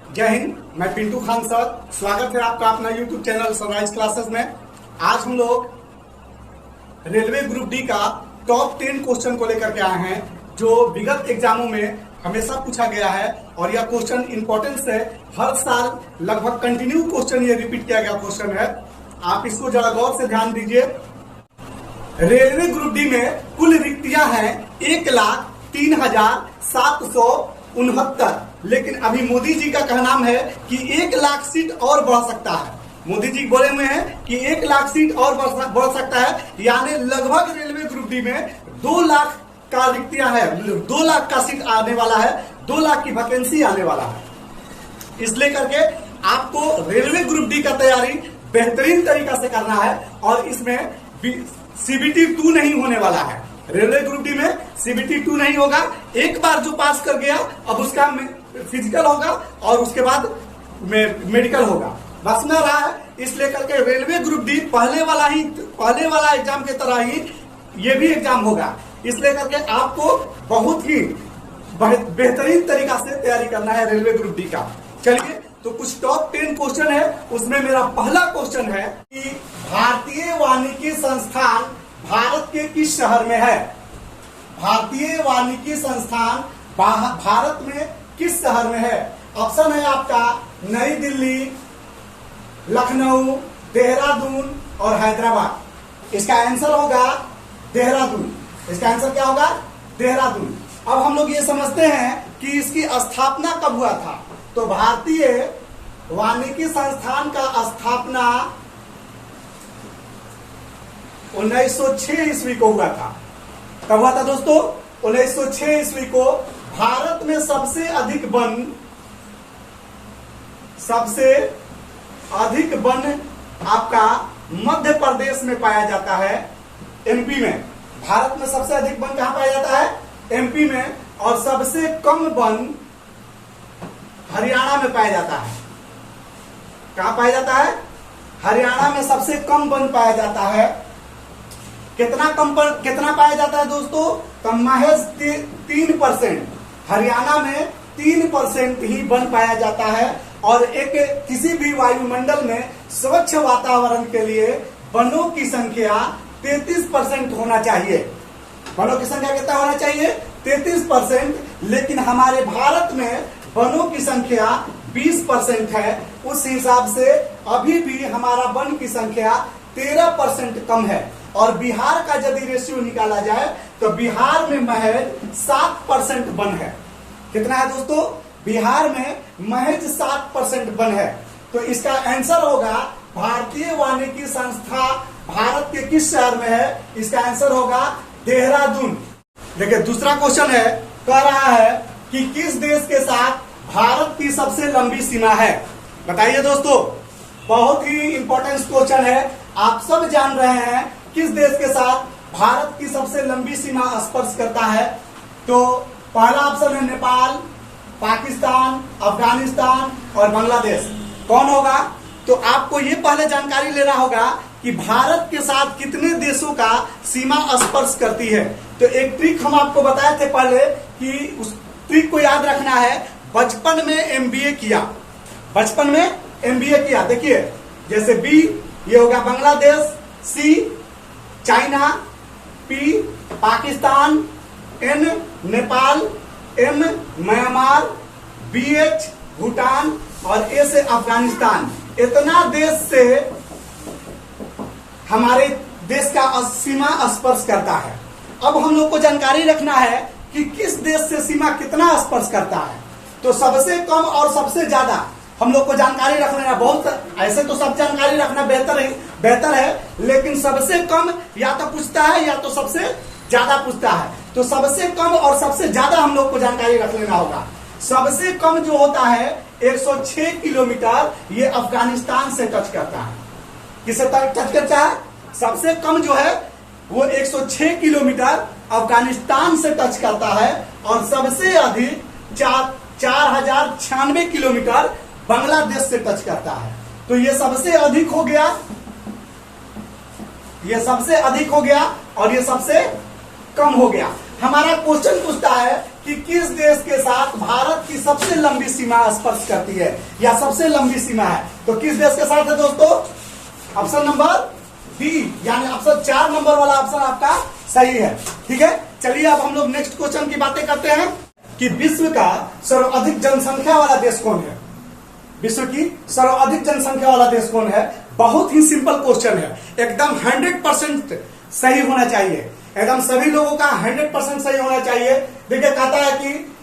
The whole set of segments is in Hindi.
जय हिंद। मैं पिंटू खान सर, स्वागत है आपका अपना यूट्यूब चैनल सनराइज क्लासेस में। आज हम लोग रेलवे ग्रुप डी का टॉप 10 क्वेश्चन को लेकर के आए हैं, जो विगत एग्जामों में हमेशा पूछा गया है और यह क्वेश्चन इंपॉर्टेंस है। हर साल लगभग कंटिन्यू क्वेश्चन ये रिपीट किया गया क्वेश्चन है। आप इसको जरा गौर से ध्यान दीजिए। रेलवे ग्रुप डी में कुल रिक्तियां हैं 1,03,769, लेकिन अभी मोदी जी का कहना है कि 1 लाख सीट और बढ़ सकता है। मोदी जी बोले हुए हैं कि 1 लाख सीट और बढ़ सकता है, यानी लगभग रेलवे ग्रुप डी में 2 लाख का रिक्तियां है, 2 लाख का सीट आने वाला है, 2 लाख की वैकेंसी आने वाला है। इसलिए करके आपको रेलवे ग्रुप डी का तैयारी बेहतरीन तरीका से करना है और इसमें CBT 2 नहीं होने वाला है। रेलवे ग्रुप डी में CBT 2 नहीं होगा। एक बार जो पास कर गया अब उसका फिजिकल होगा और उसके बाद मेडिकल होगा, बस में रहा है। इसलिए करके रेलवे ग्रुप डी पहले वाला एग्जाम की तरह ही ये भी एग्जाम होगा। इसलिए करके आपको बहुत ही बेहतरीन तरीका से तैयारी करना है रेलवे ग्रुप डी का। चलिए, तो कुछ टॉप 10 क्वेश्चन है। उसमें मेरा पहला क्वेश्चन है कि भारतीय वानिकी संस्थान भारत के किस शहर में है? भारतीय वानिकी संस्थान भारत में किस शहर में है? ऑप्शन है आपका नई दिल्ली, लखनऊ, देहरादून और हैदराबाद। इसका आंसर होगा देहरादून। इसका आंसर क्या होगा? देहरादून। अब हम लोग ये समझते हैं कि इसकी स्थापना कब हुआ था। तो भारतीय वानिकी संस्थान का स्थापना 1906 ईस्वी को हुआ था। कब हुआ था दोस्तों? 1906 ईस्वी को। भारत में सबसे अधिक वन आपका मध्य प्रदेश में पाया जाता है, MP में। भारत में सबसे अधिक वन कहां पाया जाता है? MP में। और सबसे कम वन हरियाणा में पाया जाता है। कहां पाया जाता है? हरियाणा में सबसे कम वन पाया जाता है। कितना पाया जाता है दोस्तों? तो महज 3%। हरियाणा में 3% ही वन पाया जाता है। और किसी भी वायुमंडल में स्वच्छ वातावरण के लिए वनों की संख्या 33% होना चाहिए। वनों की संख्या कितना होना चाहिए? 33%। लेकिन हमारे भारत में वनों की संख्या 20% है। उस हिसाब से अभी भी हमारा वन की संख्या 13% कम है। और बिहार का यदि रेशियो निकाला जाए तो बिहार में महज 7% वन है। कितना है दोस्तों? बिहार में महज 7% वन है। तो इसका आंसर होगा भारतीय वानिकी संस्था भारत के किस शहर में है? इसका आंसर होगा देहरादून। देखिए, दूसरा क्वेश्चन है, कह रहा है कि किस देश के साथ भारत की सबसे लंबी सीमा है? बताइए दोस्तों, बहुत ही इंपॉर्टेंट क्वेश्चन है। आप सब जान रहे हैं किस देश के साथ भारत की सबसे लंबी सीमा स्पर्श करता है। तो पहला ऑप्शन है नेपाल, पाकिस्तान, अफगानिस्तान और बांग्लादेश। कौन होगा? तो आपको ये पहले जानकारी लेना होगा कि भारत के साथ कितने देशों का सीमा स्पर्श करती है। तो एक ट्रिक हम आपको बताए थे पहले कि उस ट्रिक को याद रखना है। बचपन में MBA किया, देखिए, जैसे B ये होगा Bangladesh, C China, P Pakistan, N Nepal, M Myanmar, BH Bhutan और A से अफगानिस्तान। इतना देश से हमारे देश का सीमा स्पर्श करता है। अब हम लोग को जानकारी रखना है कि किस देश से सीमा कितना स्पर्श करता है। तो सबसे कम और सबसे ज्यादा हम लोग को जानकारी रखना है। बहुत ऐसे तो सब जानकारी रखना बेहतर है, लेकिन सबसे कम या तो पूछता है या तो सबसे ज्यादा पूछता है। तो सबसे कम और सबसे ज्यादा हम लोग को जानकारी रख लेना होगा। सबसे कम जो होता है 106 किलोमीटर, ये अफगानिस्तान से टच करता है। किससे टच करता है? सबसे कम जो है वो 106 किलोमीटर अफगानिस्तान से टच करता है और सबसे अधिक 4096 किलोमीटर बांग्लादेश से टच करता है। तो ये सबसे अधिक हो गया, और ये सबसे कम हो गया। हमारा क्वेश्चन पूछता है कि किस देश के साथ भारत की सबसे लंबी सीमा स्पर्श करती है या सबसे लंबी सीमा है, तो किस देश के साथ है दोस्तों? ऑप्शन नंबर डी, यानी ऑप्शन 4 नंबर वाला ऑप्शन आपका सही है। ठीक है, चलिए अब हम लोग नेक्स्ट क्वेश्चन की बातें करते हैं कि विश्व का सर्वाधिक जनसंख्या वाला देश कौन है? विश्व की सर्वाधिक जनसंख्या वाला देश कौन है? बहुत ही सिंपल क्वेश्चन है, एकदम 100% सही होना चाहिए, एकदम सभी लोगों का 100% सही होना चाहिए। देखिए कहता है कि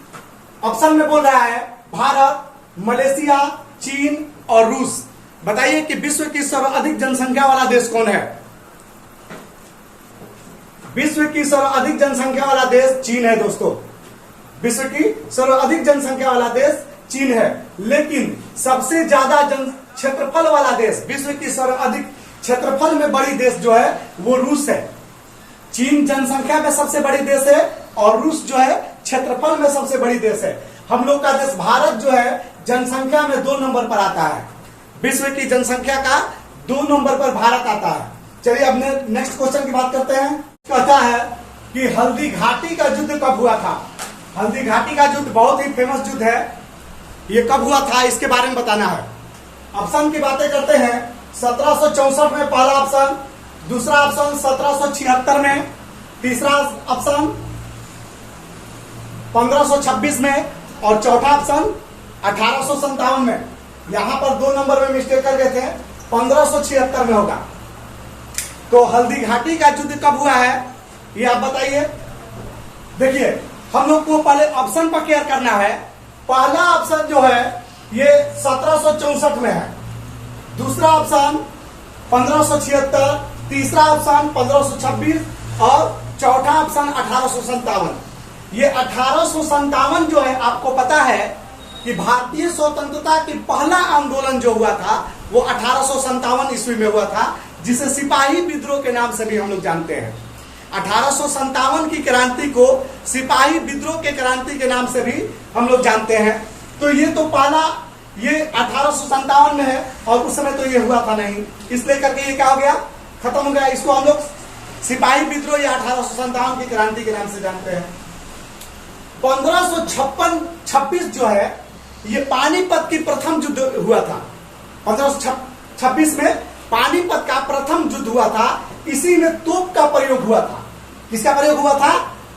ऑप्शन में बोल रहा है भारत, मलेशिया, चीन और रूस। बताइए कि विश्व की सर्वाधिक जनसंख्या वाला देश कौन है? विश्व की सर्वाधिक जनसंख्या वाला देश चीन है दोस्तों। विश्व की सर्वाधिक जनसंख्या वाला देश चीन है, लेकिन सबसे ज्यादा क्षेत्रफल वाला देश, विश्व की सर्वाधिक क्षेत्रफल में बड़ी देश जो है वो रूस है। चीन जनसंख्या में सबसे बड़ी देश है और रूस जो है क्षेत्रफल में सबसे बड़ी देश है। हम लोग का देश भारत जो है जनसंख्या में 2 नंबर पर आता है, विश्व की जनसंख्या का 2 नंबर पर भारत आता है। चलिए अब नेक्स्ट क्वेश्चन की बात करते हैं। कहता है कि हल्दी घाटी का युद्ध कब हुआ था? हल्दी घाटी का युद्ध बहुत ही फेमस युद्ध है, ये कब हुआ था इसके बारे में बताना है। ऑप्शन की बातें करते हैं। 1764 में पहला ऑप्शन, दूसरा ऑप्शन 1776 में, तीसरा ऑप्शन 1526 में और चौथा ऑप्शन 1857 में। यहां पर 2 नंबर में मिस्टेक कर गए थे, 1576 में होगा। तो हल्दी घाटी का युद्ध कब हुआ है ये आप बताइए। देखिए हम लोग को पहले ऑप्शन पर केयर करना है। पहला ऑप्शन जो है ये 1764 में है, दूसरा ऑप्शन 1576, तीसरा ऑप्शन 1526 और चौथा ऑप्शन 1857। ये 1857 जो है आपको पता है कि भारतीय स्वतंत्रता की पहला आंदोलन जो हुआ था वो 1857 ईस्वी में हुआ था, जिसे सिपाही विद्रोह के नाम से भी हम लोग जानते हैं। 1857 की क्रांति को सिपाही विद्रोह के क्रांति के नाम से भी हम लोग जानते हैं। तो ये तो पहला, ये 1857 में है और उस समय तो ये हुआ था नहीं, इसलिए करके ये क्या हो गया, खत्म हो गया। इसको हम लोग सिपाही विद्रोह या 1857 की क्रांति के नाम से जानते हैं। 1556 जो है ये पानीपत की प्रथम युद्ध हुआ था। 1526 में पानीपत का प्रथम युद्ध हुआ था। इसी में तोप का प्रयोग हुआ था। किसका प्रयोग हुआ था?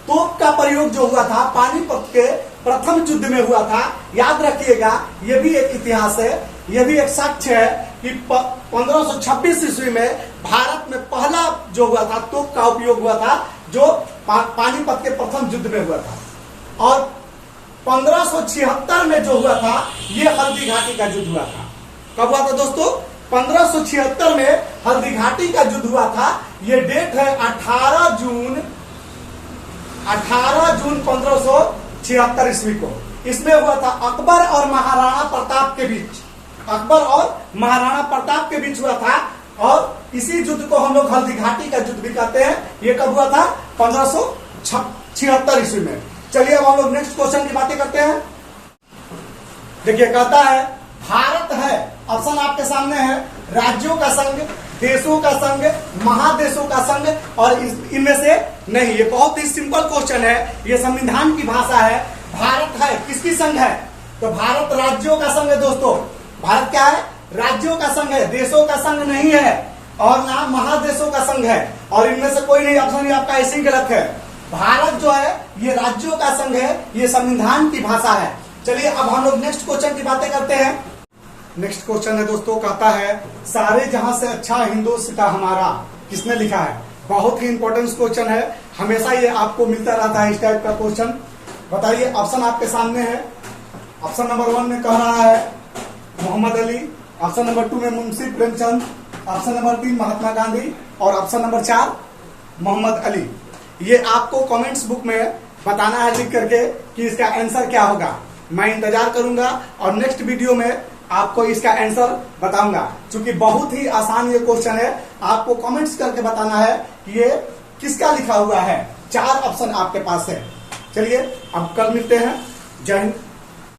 तोप का प्रयोग जो हुआ था पानीपत के प्रथम युद्ध में हुआ था। याद रखिएगा, ये भी एक इतिहास है, ये भी एक साक्ष्य है कि 1526 ईस्वी में भारत में पहला जो हुआ था तोप का उपयोग हुआ था, जो पानीपत के प्रथम युद्ध में हुआ था। और 1576 में जो हुआ था ये हल्दी घाटी का युद्ध हुआ था। कब हुआ था दोस्तों? 1576 में हल्दी घाटी का युद्ध हुआ था। ये डेट है 18 जून 1576 ईस्वी को। इसमें हुआ था अकबर और महाराणा प्रताप के बीच, अकबर और महाराणा प्रताप के बीच हुआ था। और इसी युद्ध को हम लोग हल्दी घाटी का युद्ध भी कहते हैं। ये कब हुआ था? 1576 ईस्वी में। चलिए अब हम लोग नेक्स्ट क्वेश्चन की बातें करते हैं। देखिए कहता है भारत है, ऑप्शन आपके सामने है, राज्यों का संघ, देशों का संघ, महादेशों का संघ और इनमें से नहीं। ये बहुत ही सिंपल क्वेश्चन है, ये संविधान की भाषा है। भारत है किसकी संघ है? तो भारत राज्यों का संघ है दोस्तों। भारत क्या है? राज्यों का संघ है, देशों का संघ नहीं है और ना महादेशों का संघ है। और इनमें से कोई नहीं, ऑप्शन ये आपका ऐसे ही गलत है। भारत जो है ये राज्यों का संघ है, ये संविधान की भाषा है। चलिए अब हम लोग नेक्स्ट क्वेश्चन की बातें करते हैं। नेक्स्ट क्वेश्चन है दोस्तों, कहता है सारे जहां से अच्छा हिंदुस्तान हमारा, किसने लिखा है? बहुत ही इंपॉर्टेंट क्वेश्चन है, हमेशा ये आपको मिलता रहता है इस टाइप का क्वेश्चन। बताइए, ऑप्शन आपके सामने है। ऑप्शन नंबर 1 में कह रहा है मोहम्मद अली, ऑप्शन नंबर 2 में मुंशी प्रेमचंद, ऑप्शन नंबर 3 महात्मा गांधी और ऑप्शन नंबर 4 मोहम्मद अली। ये आपको कमेंट्स बुक में बताना है लिख करके कि इसका आंसर क्या होगा। मैं इंतजार करूंगा और नेक्स्ट वीडियो में आपको इसका आंसर बताऊंगा। क्योंकि बहुत ही आसान ये क्वेश्चन है, आपको कमेंट्स करके बताना है कि ये किसका लिखा हुआ है। 4 ऑप्शन आपके पास है। चलिए अब कल मिलते हैं। जय हिंद।